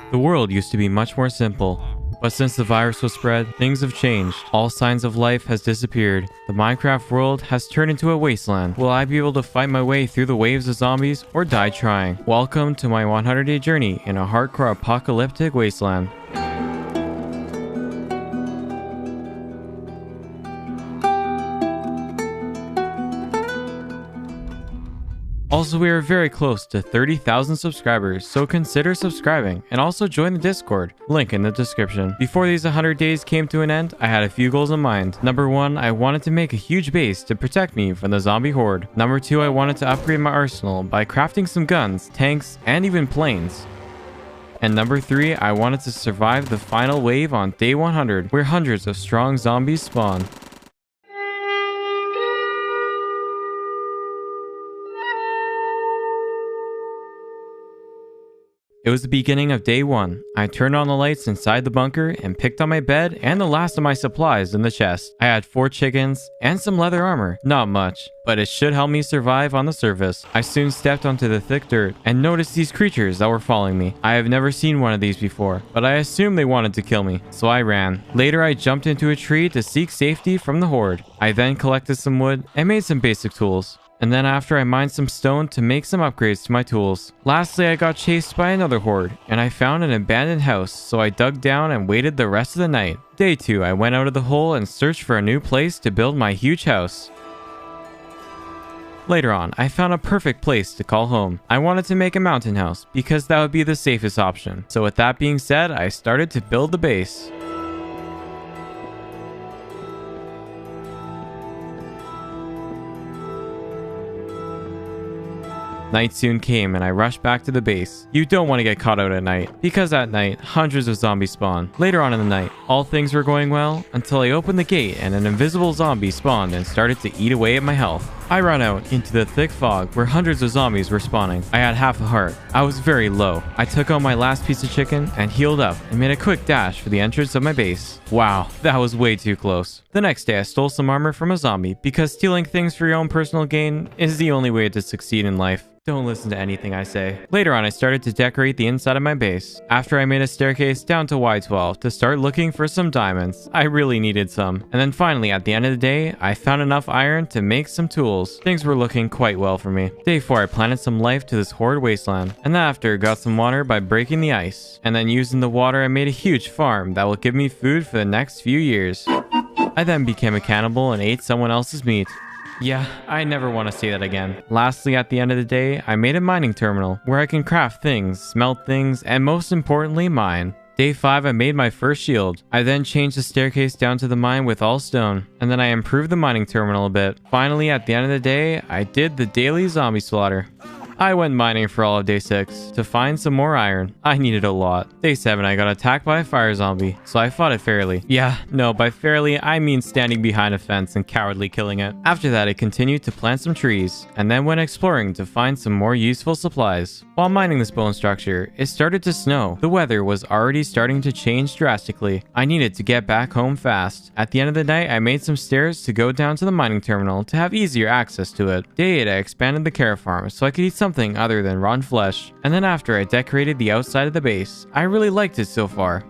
The world used to be much more simple, but since the virus was spread, things have changed. All signs of life has disappeared. The Minecraft world has turned into a wasteland. Will I be able to fight my way through the waves of zombies or die trying? Welcome to my 100-day journey in a hardcore apocalyptic wasteland. Also, we are very close to 30,000 subscribers, so consider subscribing and also join the Discord, link in the description. Before these 100 days came to an end, I had a few goals in mind. Number 1, I wanted to make a huge base to protect me from the zombie horde. Number 2, I wanted to upgrade my arsenal by crafting some guns, tanks, and even planes. And number 3, I wanted to survive the final wave on day 100, where hundreds of strong zombies spawn. It was the beginning of day 1. I turned on the lights inside the bunker and picked on my bed and the last of my supplies in the chest. I had 4 chickens and some leather armor. Not much, but it should help me survive on the surface. I soon stepped onto the thick dirt and noticed these creatures that were following me. I have never seen one of these before, but I assumed they wanted to kill me, so I ran. Later, I jumped into a tree to seek safety from the horde. I then collected some wood and made some basic tools. And then after, I mined some stone to make some upgrades to my tools. Lastly, I got chased by another horde, and I found an abandoned house, so I dug down and waited the rest of the night. Day 2, I went out of the hole and searched for a new place to build my huge house. Later on, I found a perfect place to call home. I wanted to make a mountain house, because that would be the safest option. So with that being said, I started to build the base. Night soon came and I rushed back to the base. You don't want to get caught out at night, because at night, hundreds of zombies spawn. Later on in the night, all things were going well until I opened the gate and an invisible zombie spawned and started to eat away at my health. I ran out into the thick fog where hundreds of zombies were spawning. I had half a heart. I was very low. I took out my last piece of chicken and healed up and made a quick dash for the entrance of my base. Wow, that was way too close. The next day, I stole some armor from a zombie because stealing things for your own personal gain is the only way to succeed in life. Don't listen to anything I say. Later on, I started to decorate the inside of my base. After I made a staircase down to Y12 to start looking for some diamonds. I really needed some. And then finally, at the end of the day, I found enough iron to make some tools. Things were looking quite well for me. Day 4, I planted some life to this horde wasteland. And then after, got some water by breaking the ice. And then using the water, I made a huge farm that will give me food for the next few years. I then became a cannibal and ate someone else's meat. Yeah, I never want to say that again. Lastly, at the end of the day, I made a mining terminal where I can craft things, smelt things, and most importantly, mine. Day 5, I made my first shield. I then changed the staircase down to the mine with all stone, and then I improved the mining terminal a bit. Finally, at the end of the day, I did the daily zombie slaughter. I went mining for all of day 6 to find some more iron. I needed a lot. Day 7, I got attacked by a fire zombie, so I fought it fairly. Yeah, no, by fairly, I mean standing behind a fence and cowardly killing it. After that, I continued to plant some trees, and then went exploring to find some more useful supplies. While mining this bone structure, it started to snow. The weather was already starting to change drastically. I needed to get back home fast. At the end of the night, I made some stairs to go down to the mining terminal to have easier access to it. Day 8, I expanded the carrot farm so I could eat something other than rotten flesh. And then after, I decorated the outside of the base. I really liked it so far.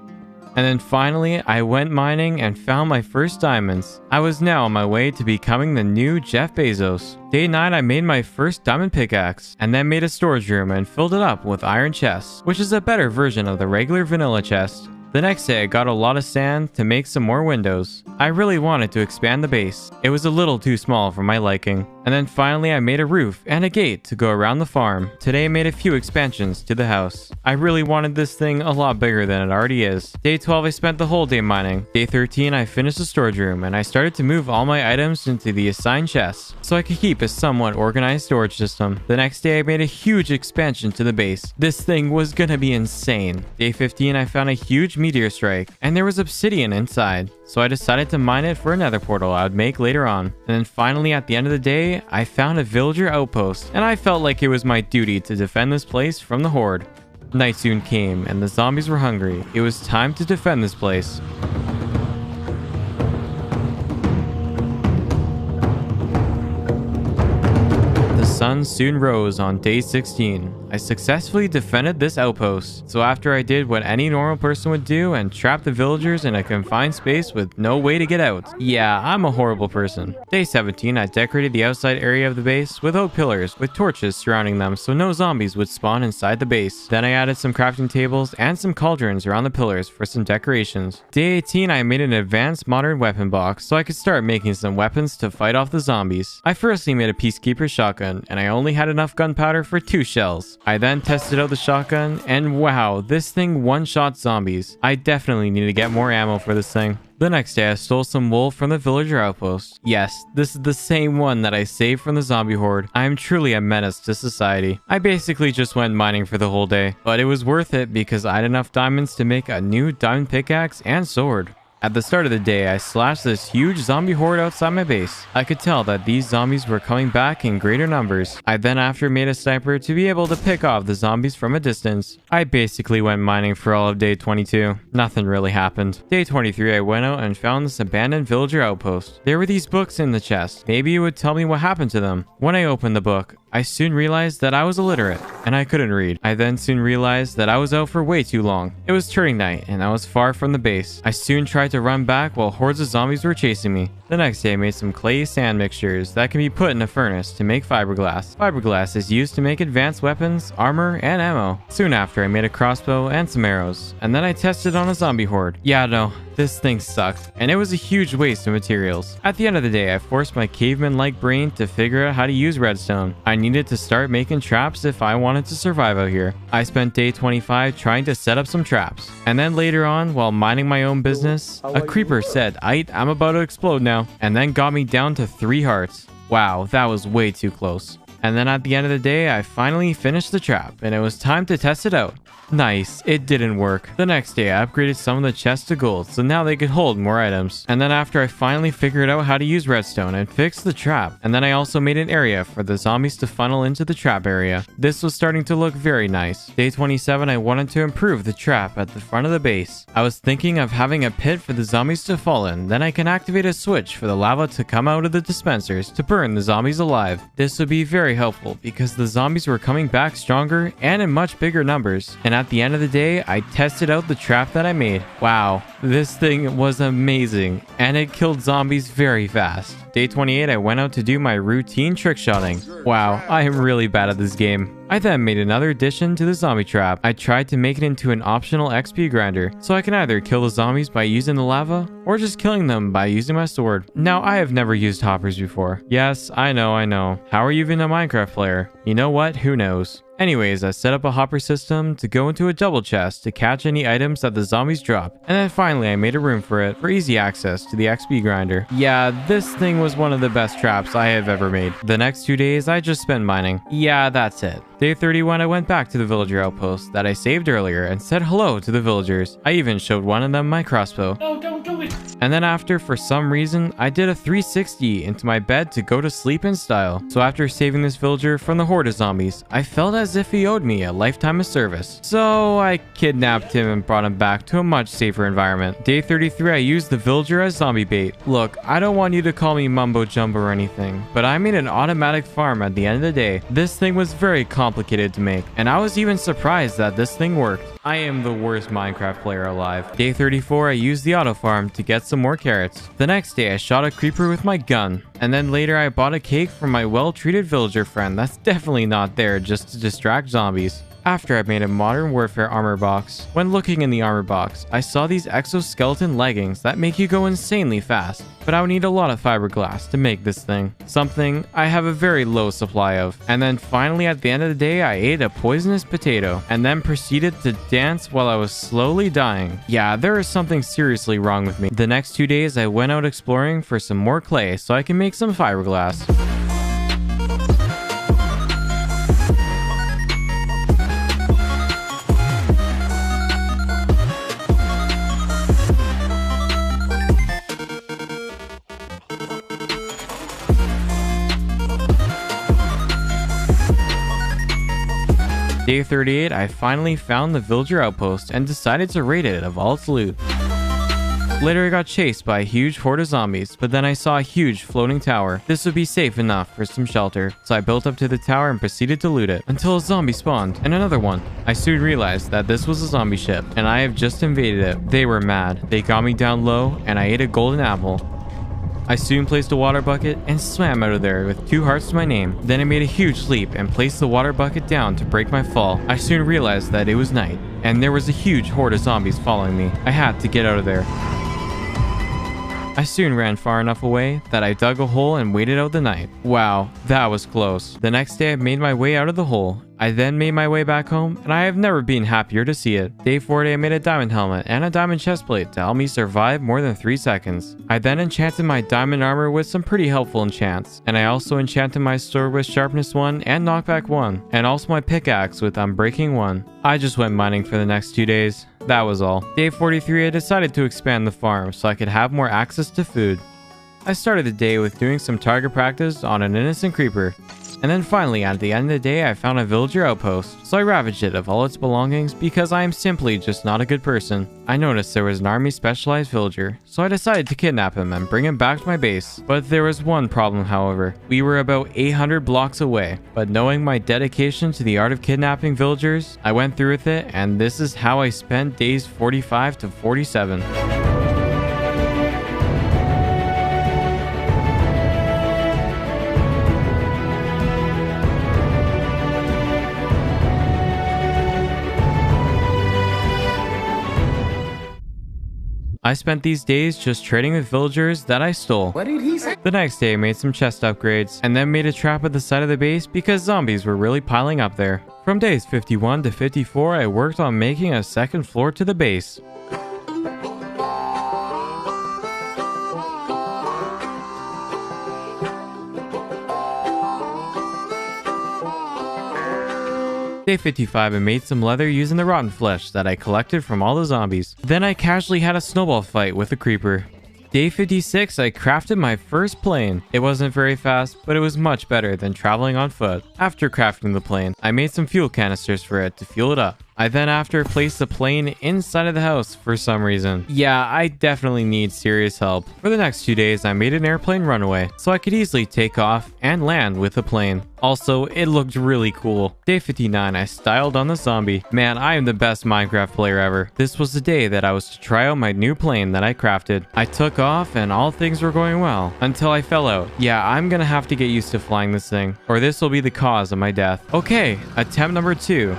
And then finally, I went mining and found my first diamonds. I was now on my way to becoming the new Jeff Bezos. Day 9, I made my first diamond pickaxe, and then made a storage room and filled it up with iron chests, which is a better version of the regular vanilla chest. The next day, I got a lot of sand to make some more windows. I really wanted to expand the base. It was a little too small for my liking. And then finally, I made a roof and a gate to go around the farm. Today, I made a few expansions to the house. I really wanted this thing a lot bigger than it already is. Day 12, I spent the whole day mining. Day 13, I finished the storage room and I started to move all my items into the assigned chests so I could keep a somewhat organized storage system. The next day, I made a huge expansion to the base. This thing was gonna be insane. Day 15, I found a huge meteor strike and there was obsidian inside. So I decided to mine it for another portal I would make later on. And then finally, at the end of the day, I found a villager outpost, and I felt like it was my duty to defend this place from the horde. Night soon came, and the zombies were hungry. It was time to defend this place. The sun sun soon rose on day 16. I successfully defended this outpost. So after I did what any normal person would do and trapped the villagers in a confined space with no way to get out. Yeah, I'm a horrible person. Day 17, I decorated the outside area of the base with oak pillars with torches surrounding them so no zombies would spawn inside the base. Then I added some crafting tables and some cauldrons around the pillars for some decorations. Day 18, I made an advanced modern weapon box so I could start making some weapons to fight off the zombies. I firstly made a peacekeeper shotgun and I only had enough gunpowder for 2 shells. I then tested out the shotgun and wow, this thing one-shot zombies. I definitely need to get more ammo for this thing. The next day, I stole some wool from the villager outpost. Yes, this is the same one that I saved from the zombie horde. I am truly a menace to society. I basically just went mining for the whole day, but it was worth it because I had enough diamonds to make a new diamond pickaxe and sword. At the start of the day, I slashed this huge zombie horde outside my base. I could tell that these zombies were coming back in greater numbers. I then after made a sniper to be able to pick off the zombies from a distance. I basically went mining for all of day 22. Nothing really happened. Day 23, I went out and found this abandoned villager outpost. There were these books in the chest. Maybe it would tell me what happened to them. When I opened the book, I soon realized that I was illiterate and I couldn't read. I then soon realized that I was out for way too long. It was turning night and I was far from the base. I soon tried to run back while hordes of zombies were chasing me. The next day I made some clay sand mixtures that can be put in a furnace to make fiberglass. Fiberglass is used to make advanced weapons, armor, and ammo. Soon after I made a crossbow and some arrows. And then I tested on a zombie horde. Yeah, no. This thing sucked, and it was a huge waste of materials. At the end of the day, I forced my caveman-like brain to figure out how to use redstone. I needed to start making traps if I wanted to survive out here. I spent day 25 trying to set up some traps. And then later on, while minding my own business, a creeper said, I'm about to explode now, and then got me down to 3 hearts. Wow, that was way too close. And then at the end of the day, I finally finished the trap, and it was time to test it out. Nice, it didn't work. The next day, I upgraded some of the chests to gold, so now they could hold more items. And then after I finally figured out how to use redstone and fixed the trap, and then I also made an area for the zombies to funnel into the trap area. This was starting to look very nice. Day 27, I wanted to improve the trap at the front of the base. I was thinking of having a pit for the zombies to fall in, then I can activate a switch for the lava to come out of the dispensers to burn the zombies alive. This would be very helpful because the zombies were coming back stronger and in much bigger numbers. And at the end of the day, I tested out the trap that I made. Wow, this thing was amazing, and it killed zombies very fast. Day 28, I went out to do my routine trick shotting. Wow, I am really bad at this game. I then made another addition to the zombie trap. I tried to make it into an optional XP grinder, so I can either kill the zombies by using the lava, or just killing them by using my sword. Now, I have never used hoppers before. Yes, I know. How are you even a Minecraft player? You know what? Who knows? Anyways, I set up a hopper system to go into a double chest to catch any items that the zombies drop. And then finally, I made a room for it for easy access to the XP grinder. Yeah, this thing was one of the best traps I have ever made. The next 2 days, I just spent mining. Yeah, that's it. Day 31, I went back to the villager outpost that I saved earlier and said hello to the villagers. I even showed one of them my crossbow. No, don't do it! And then after, for some reason, I did a 360 into my bed to go to sleep in style. So after saving this villager from the horde of zombies, I felt as if he owed me a lifetime of service. So I kidnapped him and brought him back to a much safer environment. Day 33, I used the villager as zombie bait. Look, I don't want you to call me mumbo jumbo or anything, but I made an automatic farm at the end of the day. This thing was very complicated to make, and I was even surprised that this thing worked. I am the worst Minecraft player alive. Day 34, I used the auto farm to get some more carrots. The next day, I shot a creeper with my gun. And then later, I bought a cake from my well-treated villager friend that's definitely not there just to distract zombies. After I made a modern warfare armor box. When looking in the armor box, I saw these exoskeleton leggings that make you go insanely fast. But I would need a lot of fiberglass to make this thing. Something I have a very low supply of. And then finally at the end of the day, I ate a poisonous potato. And then proceeded to dance while I was slowly dying. Yeah, there is something seriously wrong with me. The next 2 days, I went out exploring for some more clay so I can make some fiberglass. Day 38, I finally found the villager outpost and decided to raid it of all its loot. Later I got chased by a huge horde of zombies, but then I saw a huge floating tower. This would be safe enough for some shelter, so I built up to the tower and proceeded to loot it until a zombie spawned, and another one. I soon realized that this was a zombie ship, and I have just invaded it. They were mad. They got me down low, and I ate a golden apple. I soon placed a water bucket and swam out of there with 2 hearts to my name. Then I made a huge leap and placed the water bucket down to break my fall. I soon realized that it was night, and there was a huge horde of zombies following me. I had to get out of there. I soon ran far enough away that I dug a hole and waited out the night. Wow, that was close. The next day I made my way out of the hole. I then made my way back home, and I have never been happier to see it. Day 40 I made a diamond helmet and a diamond chestplate to help me survive more than 3 seconds. I then enchanted my diamond armor with some pretty helpful enchants, and I also enchanted my sword with sharpness 1 and knockback 1, and also my pickaxe with unbreaking 1. I just went mining for the next 2 days. That was all. Day 43 I decided to expand the farm so I could have more access to food. I started the day with doing some target practice on an innocent creeper. And then finally, at the end of the day, I found a villager outpost, so I ravaged it of all its belongings because I am simply just not a good person. I noticed there was an army specialized villager, so I decided to kidnap him and bring him back to my base. But there was one problem, however. We were about 800 blocks away, but knowing my dedication to the art of kidnapping villagers, I went through with it, and this is how I spent days 45 to 47. I spent these days just trading with villagers that I stole. What did he say? The next day I made some chest upgrades, and then made a trap at the side of the base because zombies were really piling up there. From days 51 to 54 I worked on making a second floor to the base. Day 55 I made some leather using the rotten flesh that I collected from all the zombies. Then I casually had a snowball fight with a creeper. Day 56 I crafted my first plane. It wasn't very fast, but it was much better than traveling on foot. After crafting the plane, I made some fuel canisters for it to fuel it up. I then after placed the plane inside of the house for some reason. Yeah, I definitely need serious help. For the next 2 days, I made an airplane runaway, so I could easily take off and land with the plane. Also, it looked really cool. Day 59, I styled on the zombie. Man, I am the best Minecraft player ever. This was the day that I was to try out my new plane that I crafted. I took off and all things were going well, until I fell out. Yeah, I'm gonna have to get used to flying this thing, or this will be the cause of my death. Okay, attempt number 2.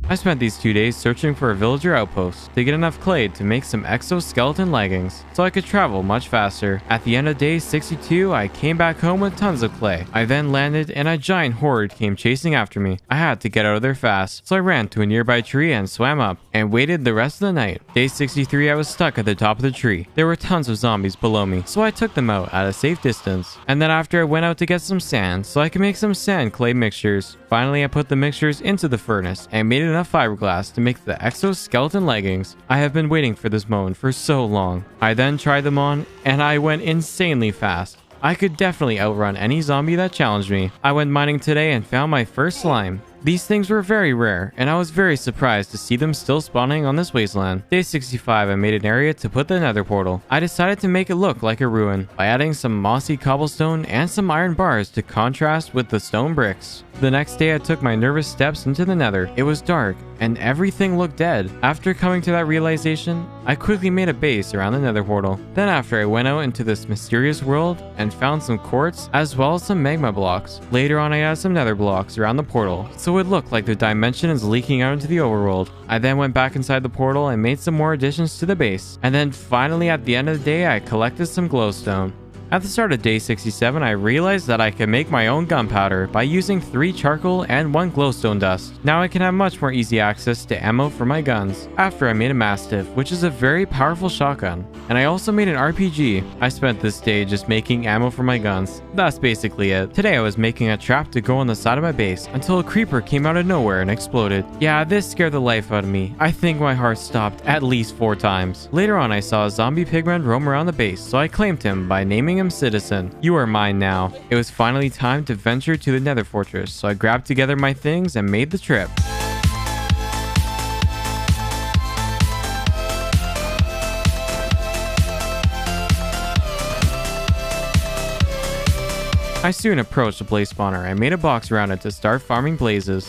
I spent these 2 days searching for a villager outpost to get enough clay to make some exoskeleton leggings so I could travel much faster. At the end of day 62, I came back home with tons of clay. I then landed and a giant horde came chasing after me. I had to get out of there fast, so I ran to a nearby tree and swam up and waited the rest of the night. Day 63, I was stuck at the top of the tree. There were tons of zombies below me, so I took them out at a safe distance. And then after I went out to get some sand so I could make some sand clay mixtures. Finally, I put the mixtures into the furnace and made enough fiberglass to make the exoskeleton leggings. I have been waiting for this moment for so long. I then tried them on and I went insanely fast. I could definitely outrun any zombie that challenged me. I went mining today and found my first slime. These things were very rare, and I was very surprised to see them still spawning on this wasteland. Day 65, I made an area to put the nether portal. I decided to make it look like a ruin by adding some mossy cobblestone and some iron bars to contrast with the stone bricks. The next day, I took my nervous steps into the nether. It was dark, and everything looked dead. After coming to that realization, I quickly made a base around the nether portal. Then after, I went out into this mysterious world and found some quartz as well as some magma blocks. Later on, I added some nether blocks around the portal, so it looked like the dimension is leaking out into the overworld. I then went back inside the portal and made some more additions to the base. And then finally at the end of the day, I collected some glowstone. At the start of day 67, I realized that I could make my own gunpowder by using 3 charcoal and 1 glowstone dust. Now I can have much more easy access to ammo for my guns. After I made a Mastiff, which is a very powerful shotgun. And I also made an RPG. I spent this day just making ammo for my guns. That's basically it. Today I was making a trap to go on the side of my base until a creeper came out of nowhere and exploded. Yeah, this scared the life out of me. I think my heart stopped at least 4 times. Later on, I saw a zombie pigman roam around the base, so I claimed him by naming him Citizen. You are mine now. It was finally time to venture to the Nether Fortress, so I grabbed together my things and made the trip. I soon approached the blaze spawner and made a box around it to start farming blazes.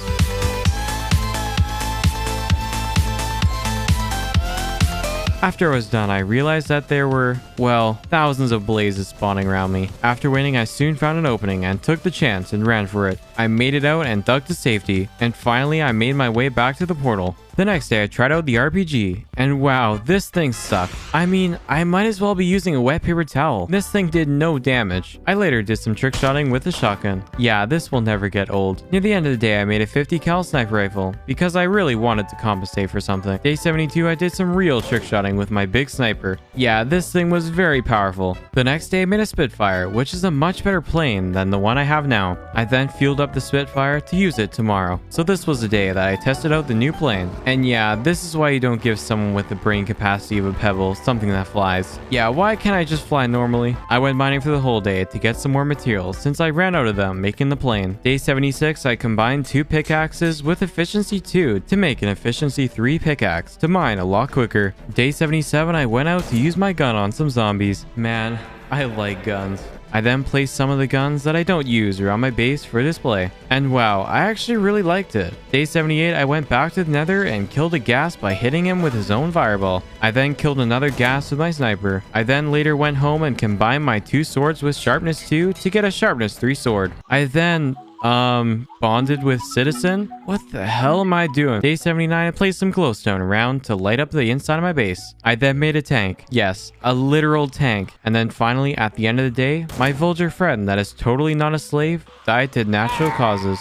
After I was done, I realized that there were, well, thousands of blazes spawning around me. After waiting, I soon found an opening and took the chance and ran for it. I made it out and dug to safety, and finally I made my way back to the portal. The next day I tried out the RPG, and wow, this thing sucked. I mean, I might as well be using a wet paper towel. This thing did no damage. I later did some trick shotting with the shotgun. Yeah, this will never get old. Near the end of the day I made a 50 cal sniper rifle, because I really wanted to compensate for something. Day 72 I did some real trick shotting with my big sniper. Yeah, this thing was very powerful. The next day I made a Spitfire, which is a much better plane than the one I have now. I then fueled up the Spitfire to use it tomorrow. So this was the day that I tested out the new plane. And yeah, this is why you don't give someone with the brain capacity of a pebble something that flies. Yeah, why can't I just fly normally? I went mining for the whole day to get some more materials since I ran out of them making the plane. Day 76, I combined 2 pickaxes with efficiency 2 to make an efficiency 3 pickaxe to mine a lot quicker. Day 77, I went out to use my gun on some zombies. Man, I like guns. I then placed some of the guns that I don't use around my base for display. And wow, I actually really liked it. Day 78, I went back to the nether and killed a ghast by hitting him with his own fireball. I then killed another ghast with my sniper. I then later went home and combined my 2 swords with sharpness 2 to get a sharpness 3 sword. I then bonded with Citizen? What the hell am I doing? Day 79, I placed some glowstone around to light up the inside of my base. I then made a tank. Yes, a literal tank. And then finally, at the end of the day, my villager friend that is totally not a slave died to natural causes.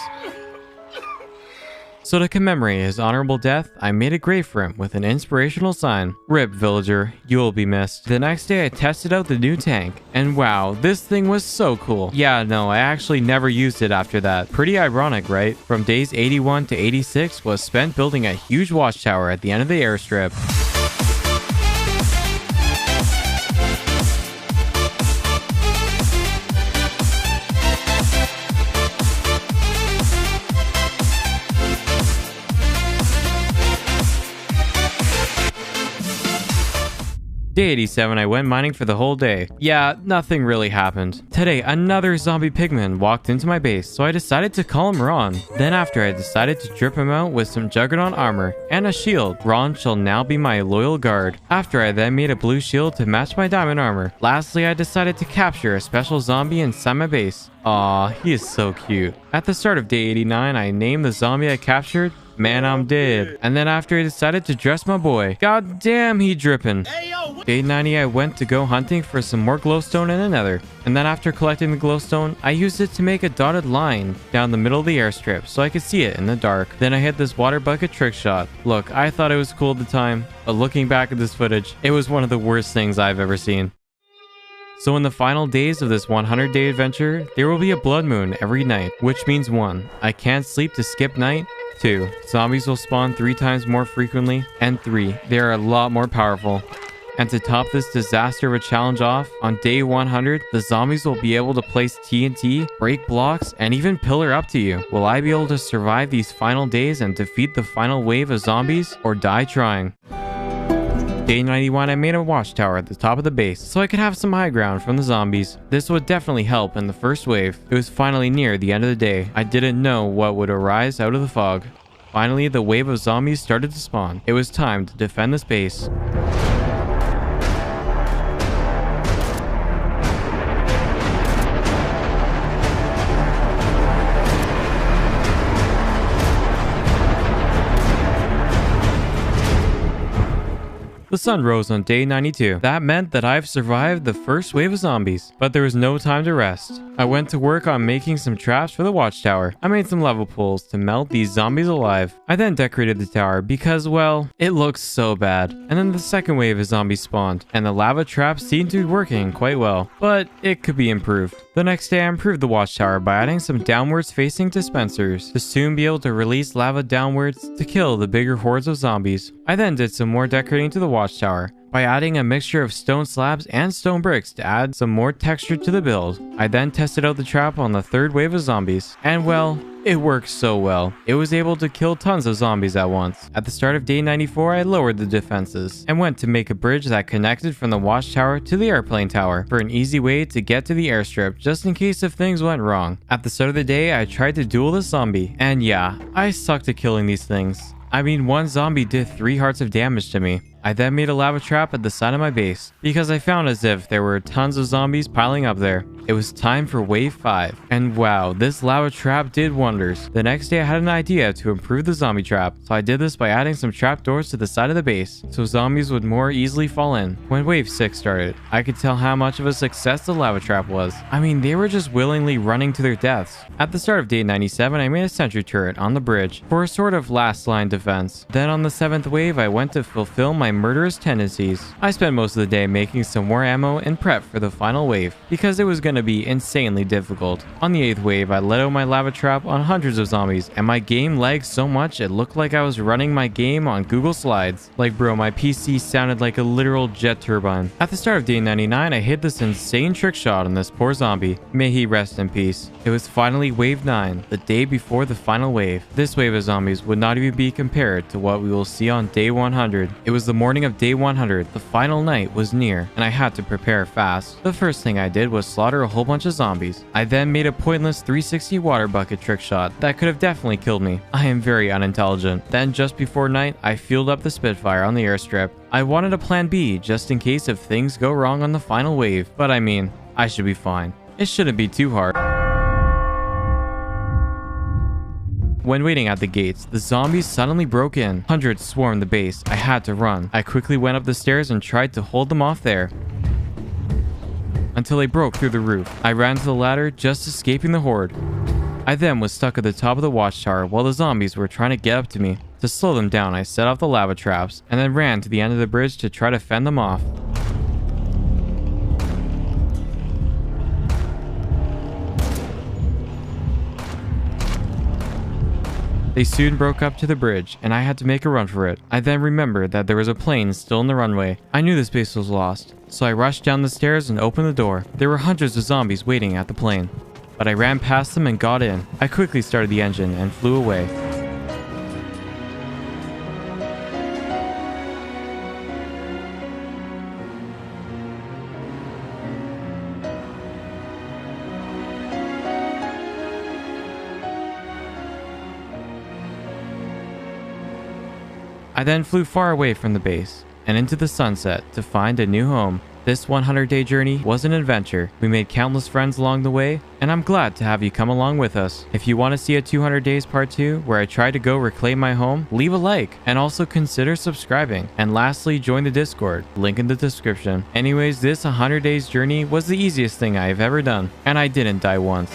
So to commemorate his honorable death, I made a grave for him with an inspirational sign. RIP villager, you will be missed. The next day I tested out the new tank, and wow, this thing was so cool. Yeah, no, I actually never used it after that. Pretty ironic, right? From days 81 to 86 was spent building a huge watchtower at the end of the airstrip. Day 87, I went mining for the whole day. Yeah, nothing really happened. Today, another zombie pigman walked into my base, so I decided to call him Ron. Then after, I decided to drip him out with some Juggernaut armor and a shield. Ron shall now be my loyal guard. After, I then made a blue shield to match my diamond armor. Lastly, I decided to capture a special zombie inside my base. Aw, he is so cute. At the start of day 89, I named the zombie I captured Man, I'm Dead. And then after, I decided to dress my boy. God damn, he dripping. Day 90, I went to go hunting for some more glowstone in the nether. And then after collecting the glowstone, I used it to make a dotted line down the middle of the airstrip so I could see it in the dark. Then I hit this water bucket trick shot. Look, I thought it was cool at the time, but looking back at this footage, it was one of the worst things I've ever seen. So in the final days of this 100-day adventure, there will be a blood moon every night, which means 1, I can't sleep to skip night. 2, zombies will spawn 3 times more frequently. And 3, they are a lot more powerful. And to top this disaster of a challenge off, on day 100, the zombies will be able to place TNT, break blocks, and even pillar up to you. Will I be able to survive these final days and defeat the final wave of zombies, or die trying? Day 91, I made a watchtower at the top of the base so I could have some high ground from the zombies. This would definitely help in the first wave. It was finally near the end of the day. I didn't know what would arise out of the fog. Finally, the wave of zombies started to spawn. It was time to defend this base. The sun rose on day 92. That meant that I've survived the first wave of zombies, but there was no time to rest. I went to work on making some traps for the watchtower. I made some lava pools to melt these zombies alive. I then decorated the tower because, well, it looks so bad. And then the second wave of zombies spawned, and the lava traps seemed to be working quite well, but it could be improved. The next day I improved the watchtower by adding some downwards facing dispensers to soon be able to release lava downwards to kill the bigger hordes of zombies. I then did some more decorating to the watchtower by adding a mixture of stone slabs and stone bricks to add some more texture to the build. I then tested out the trap on the third wave of zombies, and well, it worked so well. It was able to kill tons of zombies at once. At the start of day 94, I lowered the defenses and went to make a bridge that connected from the watchtower to the airplane tower for an easy way to get to the airstrip just in case if things went wrong. At the start of the day, I tried to duel the zombie, and yeah, I sucked at killing these things. I mean, one zombie did 3 hearts of damage to me. I then made a lava trap at the side of my base because I found as if there were tons of zombies piling up there. It was time for wave 5, and wow, this lava trap did wonders. The next day I had an idea to improve the zombie trap, so I did this by adding some trapdoors to the side of the base so zombies would more easily fall in. When wave 6 started, I could tell how much of a success the lava trap was. I mean, they were just willingly running to their deaths. At the start of day 97, I made a sentry turret on the bridge for a sort of last line defense. Then on the 7th wave, I went to fulfill my murderous tendencies. I spent most of the day making some more ammo and prep for the final wave because it was going to be insanely difficult. On the 8th wave, I let out my lava trap on hundreds of zombies and my game lagged so much it looked like I was running my game on Google Slides. Like bro, my PC sounded like a literal jet turbine. At the start of day 99, I hit this insane trick shot on this poor zombie. May he rest in peace. It was finally wave 9, the day before the final wave. This wave of zombies would not even be compared to what we will see on day 100. It was the morning of day 100, the final night was near, and I had to prepare fast. The first thing I did was slaughter a whole bunch of zombies. I then made a pointless 360 water bucket trick shot that could have definitely killed me. I am very unintelligent. Then just before night, I fueled up the Spitfire on the airstrip. I wanted a plan B just in case if things go wrong on the final wave, but I mean, I should be fine. It shouldn't be too hard. When waiting at the gates, the zombies suddenly broke in. Hundreds swarmed the base. I had to run. I quickly went up the stairs and tried to hold them off there until they broke through the roof. I ran to the ladder, just escaping the horde. I then was stuck at the top of the watchtower while the zombies were trying to get up to me. To slow them down, I set off the lava traps and then ran to the end of the bridge to try to fend them off. They soon broke up to the bridge, and I had to make a run for it. I then remembered that there was a plane still in the runway. I knew this base was lost, so I rushed down the stairs and opened the door. There were hundreds of zombies waiting at the plane, but I ran past them and got in. I quickly started the engine and flew away. I then flew far away from the base and into the sunset to find a new home. This 100-day journey was an adventure. We made countless friends along the way, and I'm glad to have you come along with us. If you want to see a 200 days part 2 where I try to go reclaim my home, leave a like and also consider subscribing. And lastly, join the Discord, link in the description. Anyways, this 100 days journey was the easiest thing I have ever done, and I didn't die once.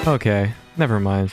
Okay, never mind.